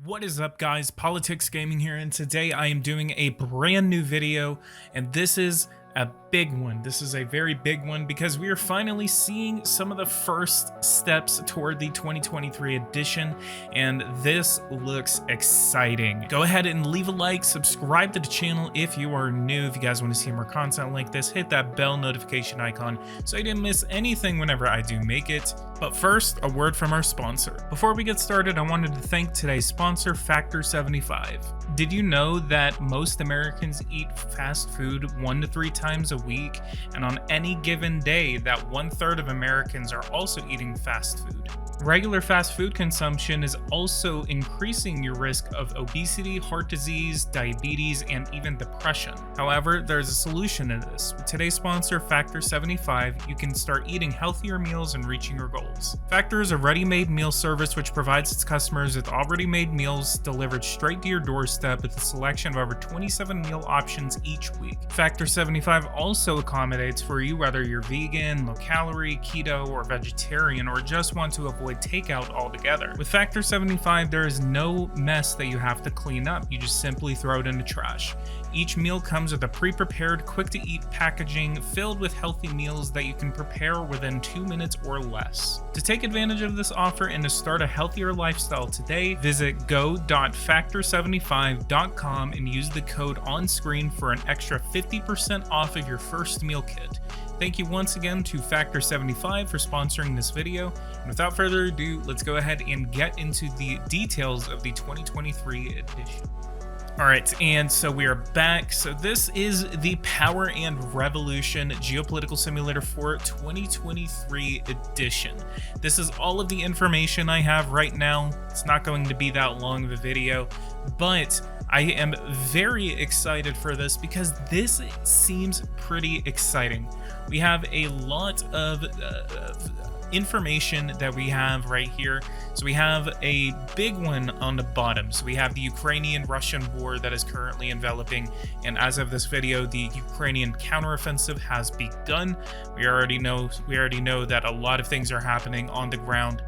What is up, guys? PoliticsGaming here, and today I am doing a brand new video, and this is a big one. This is a very big one because we are finally seeing some of the first steps toward the 2023 edition, and this looks exciting. Go ahead and leave a like, subscribe to the channel if you are new. If you guys want to see more content like this, hit that bell notification icon so you didn't miss anything whenever I do make it. But first, a word from our sponsor. Before we get started, I wanted to thank today's sponsor, Factor75. Did you know that most Americans eat fast food 1 to 3 times a week? And on any given day, that 1/3 of Americans are also eating fast food. Regular fast food consumption is also increasing your risk of obesity, heart disease, diabetes, and even depression. However, there's a solution to this. With today's sponsor, Factor75, you can start eating healthier meals and reaching your goals. Factor is a ready-made meal service which provides its customers with already made meals delivered straight to your doorstep with a selection of over 27 meal options each week. Factor75 also accommodates for you whether you're vegan, low-calorie, keto, or vegetarian, or just want to avoid takeout altogether. With Factor75, there is no mess that you have to clean up. You just simply throw it in the trash. Each meal comes with a pre-prepared, quick-to-eat packaging filled with healthy meals that you can prepare within 2 minutes or less. To take advantage of this offer and to start a healthier lifestyle today, visit go.factor75.com and use the code on screen for an extra 50% off of your first meal kit. Thank you once again to Factor75 for sponsoring this video. And without further ado, let's go ahead and get into the details of the 2023 edition. Alright, and so we are back. So this is the Power and Revolution Geopolitical Simulator for 2023 edition. This is all of the information I have right now. It's not going to be that long of a video, but I am very excited for this because this seems pretty exciting. We have a lot of information that we have right here. So we have a big one on the bottom. So we have the Ukrainian-Russian war that is currently enveloping, and as of this video, the Ukrainian counteroffensive has begun. We already know that a lot of things are happening on the ground,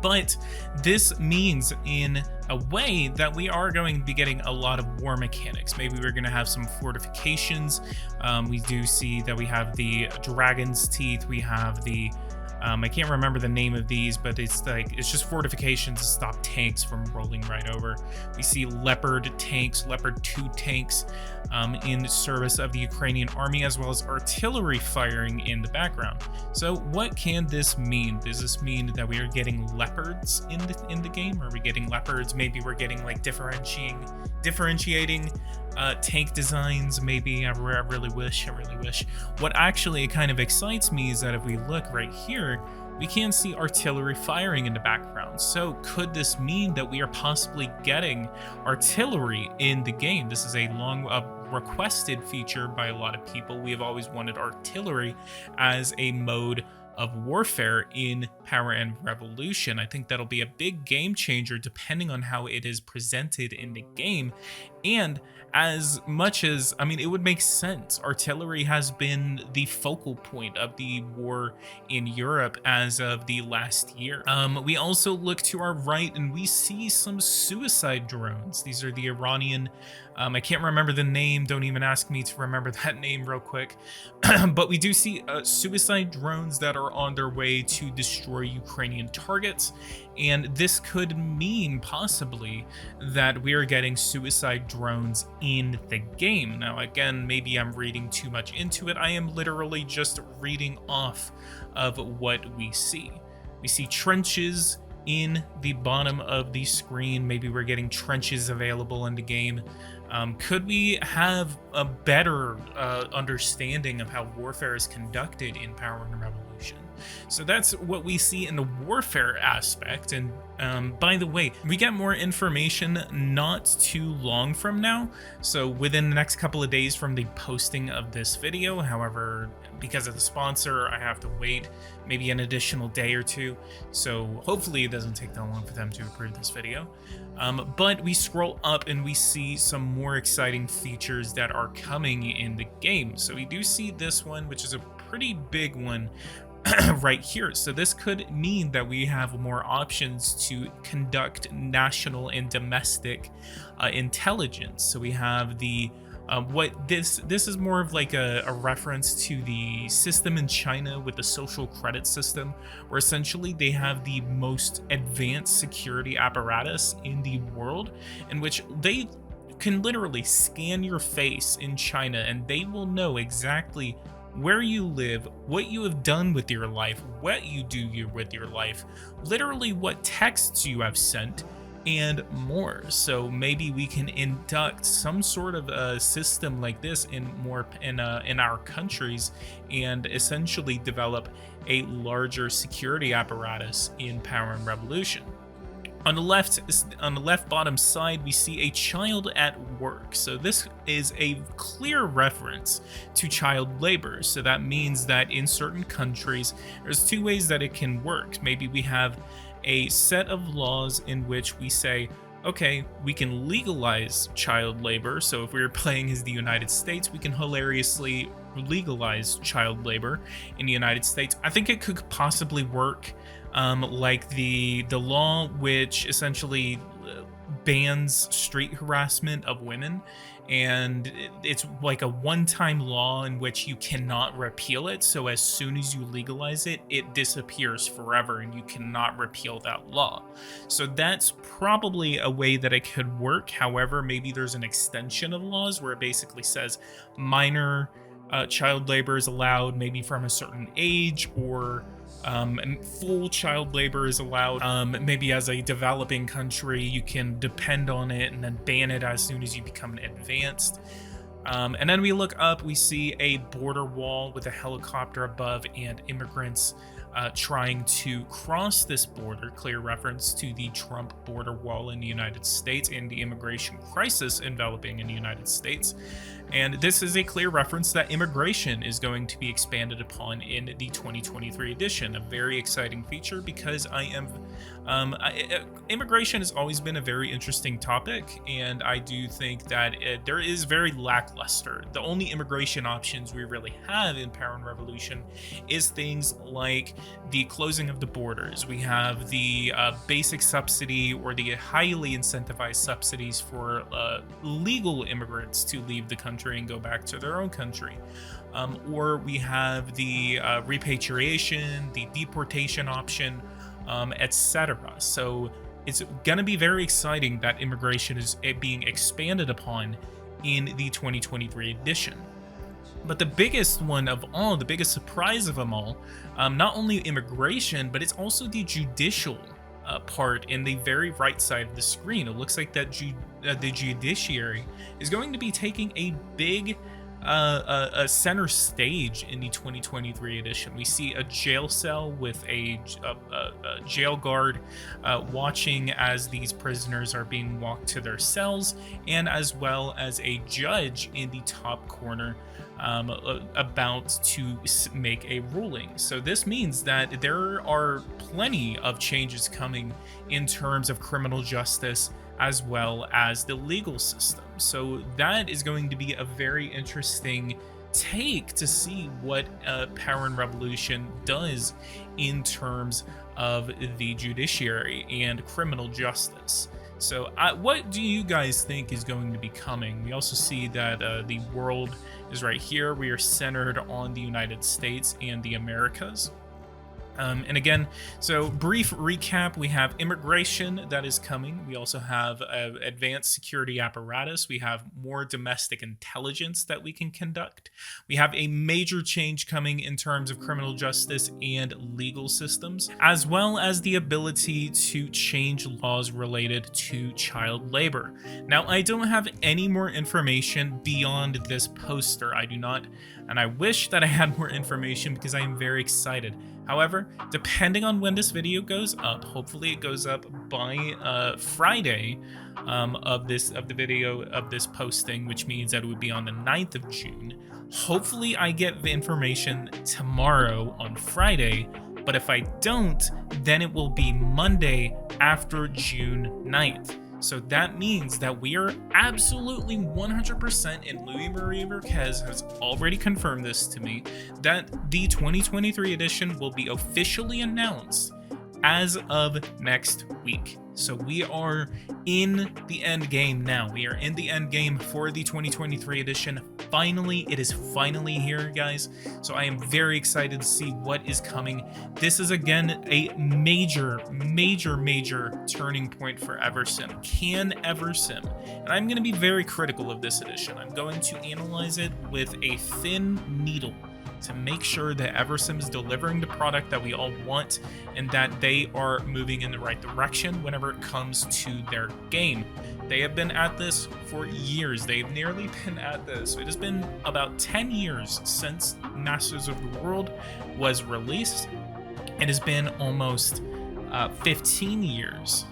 but this means in a way that we are going to be getting a lot of war mechanics. Maybe we're going to have some fortifications. We do see that we have the dragon's teeth. We have the I can't remember the name of these, but it's just fortifications to stop tanks from rolling right over. We see Leopard tanks, Leopard 2 tanks in service of the Ukrainian army, as well as artillery firing in the background. So what can this mean? Does this mean that we are getting Leopards in the game? Are we getting Leopards? Maybe we're getting like differentiating tank designs. Maybe I really wish. What actually kind of excites me is that if we look right here, we can see artillery firing in the background. So could this mean that we are possibly getting artillery in the game? This is a long requested feature by a lot of people. We have always wanted artillery as a mode of warfare in Power and Revolution. I think that'll be a big game changer depending on how it is presented in the game. And as much as, I mean, it would make sense. Artillery has been the focal point of the war in Europe as of the last year. We also look to our right and we see some suicide drones. These are the Iranian, I can't remember the name. Don't even ask me to remember that name real quick. But we do see suicide drones that are on their way to destroy Ukrainian targets. And this could mean possibly that we are getting suicide drones in the game. Now, again, maybe I'm reading too much into it. I am literally just reading off of what we see. We see trenches in the bottom of the screen. Maybe we're getting trenches available in the game. Could we have a better understanding of how warfare is conducted in Power and Revolution? So that's what we see in the warfare aspect. And by the way, we get more information not too long from now. So within the next couple of days from the posting of this video. However, because of the sponsor, I have to wait maybe an additional day or two. So hopefully it doesn't take that long for them to approve this video. But we scroll up and we see some more exciting features that are coming in the game. So we do see this one, which is a pretty big one right here. So this could mean that we have more options to conduct national and domestic intelligence. So we have the what this is more of like a reference to the system in China with the social credit system, where essentially they have the most advanced security apparatus in the world, in which they can literally scan your face in China and they will know exactly where you live, what you have done with your life, what you do with your life, literally what texts you have sent, and more. So maybe we can induct some sort of a system like this in our countries, and essentially develop a larger security apparatus in Power and Revolution. On the left bottom side, we see a child at work. So this is a clear reference to child labor. So that means that in certain countries, there's two ways that it can work. Maybe we have a set of laws in which we say, okay, we can legalize child labor. So if we were playing as the United States, we can hilariously legalize child labor in the United States. I think it could possibly work like the law which essentially bans street harassment of women, and it's like a one-time law in which you cannot repeal it. So as soon as you legalize it, it disappears forever and you cannot repeal that law. So that's probably a way that it could work. However, maybe there's an extension of laws where it basically says minor child labor is allowed, maybe from a certain age, or and full child labor is allowed. Maybe as a developing country, you can depend on it and then ban it as soon as you become advanced. And then we look up, we see a border wall with a helicopter above and immigrants trying to cross this border, clear reference to the Trump border wall in the United States and the immigration crisis enveloping in the United States. And this is a clear reference that immigration is going to be expanded upon in the 2023 edition. A very exciting feature, because immigration has always been a very interesting topic, and I do think that there is very lackluster. The only immigration options we really have in Power and Revolution is things like the closing of the borders. We have the basic subsidy, or the highly incentivized subsidies for legal immigrants to leave the country and go back to their own country. Or we have the repatriation, the deportation option, etc. So it's going to be very exciting that immigration is being expanded upon in the 2023 edition. But the biggest one of all, the biggest surprise of them all, not only immigration, but it's also the judicial part in the very right side of the screen. It looks like that the judiciary is going to be taking a big a center stage in the 2023 edition. We see a jail cell with a jail guard watching as these prisoners are being walked to their cells, and as well as a judge in the top corner about to make a ruling. So this means that there are plenty of changes coming in terms of criminal justice as well as the legal system. So that is going to be a very interesting take to see what Power and Revolution does in terms of the judiciary and criminal justice. So what do you guys think is going to be coming? We also see that the world is right here. We are centered on the United States and the Americas. And again, so brief recap, we have immigration that is coming. We also have advanced security apparatus. We have more domestic intelligence that we can conduct. We have a major change coming in terms of criminal justice and legal systems, as well as the ability to change laws related to child labor. Now, I don't have any more information beyond this poster. I do not, and I wish that I had more information because I am very excited. However, depending on when this video goes up, hopefully it goes up by Friday of the video of this posting, which means that it would be on the 9th of June. Hopefully I get the information tomorrow on Friday, but if I don't, then it will be Monday after June 9th. So that means that we are absolutely 100%, and Louis Marie Marquez has already confirmed this to me, that the 2023 edition will be officially announced as of next week. So we are in the end game now. We are in the end game for the 2023 edition. Finally, it is finally here, guys. So I am very excited to see what is coming. This is again a major turning point for Eversim. Can Eversim, and I'm going to be very critical of this edition. I'm going to analyze it with a thin needle to make sure that Eversim is delivering the product that we all want and that they are moving in the right direction whenever it comes to their game. They have been at this for years. They've nearly been at this. It has been about 10 years since Masters of the World was released. It has been almost 15 years,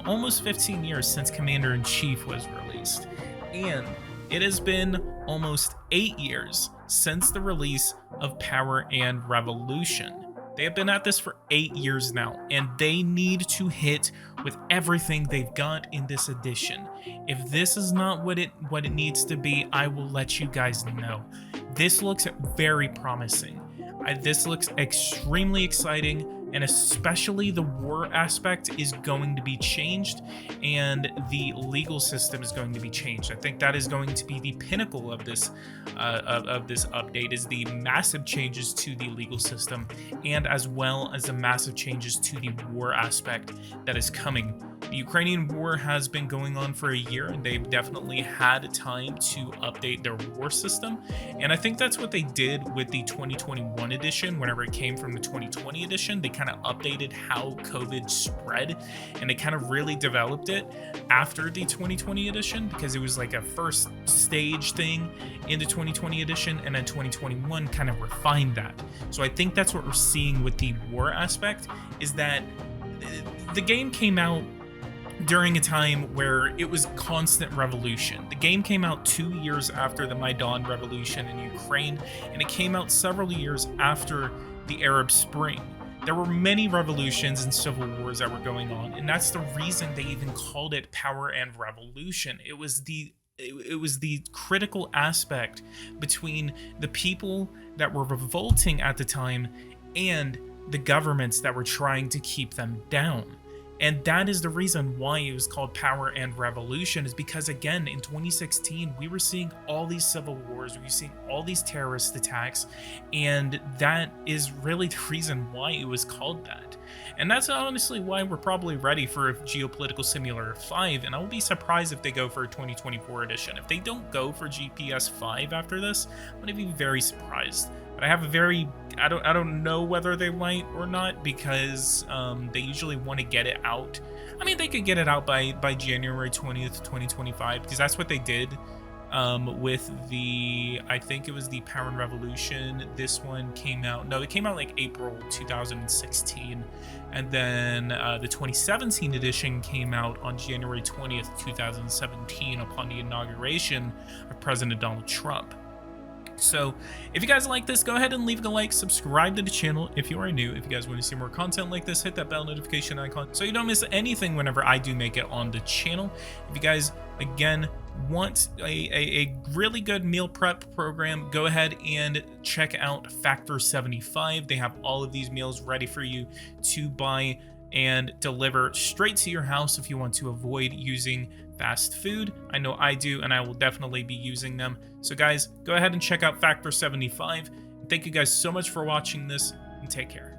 almost 15 years since Commander-in-Chief was released. And it has been almost 8 years since the release of Power and Revolution. They have been at this for 8 years now, and they need to hit with everything they've got in this edition. If this is not what it needs to be, I will let you guys know. This looks very promising. This looks extremely exciting, and especially the war aspect is going to be changed, and the legal system is going to be changed. I think that is going to be the pinnacle of this update, is the massive changes to the legal system, and as well as the massive changes to the war aspect that is coming. The Ukrainian war has been going on for a year, and they've definitely had time to update their war system. And I think that's what they did with the 2021 edition. Whenever it came from the 2020 edition, they kind of updated how COVID spread, and they kind of really developed it after the 2020 edition, because it was like a first stage thing in the 2020 edition, and then 2021 kind of refined that. So I think that's what we're seeing with the war aspect, is that the game came out during a time where it was constant revolution. The game came out 2 years after the Maidan revolution in Ukraine, and it came out several years after the Arab Spring. There were many revolutions and civil wars that were going on, and that's the reason they even called it Power and Revolution. It was the critical aspect between the people that were revolting at the time and the governments that were trying to keep them down. And that is the reason why it was called Power and Revolution, is because, again, in 2016, we were seeing all these civil wars, we were seeing all these terrorist attacks, and that is really the reason why it was called that. And that's honestly why we're probably ready for a Geopolitical Simulator 5, and I will be surprised if they go for a 2024 edition. If they don't go for GPS 5 after this, I'm going to be very surprised. But I have a very, I don't know whether they might or not, because they usually want to get it out. I mean, they could get it out by January 20th, 2025, because that's what they did with the, I think it was the Power and Revolution. This one came out, no, it came out like April 2016. And then the 2017 edition came out on January 20th, 2017, upon the inauguration of President Donald Trump. So if you guys like this, go ahead and leave a like, subscribe to the channel if you are new. If you guys want to see more content like this, hit that bell notification icon so you don't miss anything whenever I do make it on the channel. If you guys, again, want a really good meal prep program, go ahead and check out Factor 75. They have all of these meals ready for you to buy and deliver straight to your house if you want to avoid using fast food. I know I do, and I will definitely be using them. So guys, go ahead and check out Factor 75. Thank you guys so much for watching this, and take care.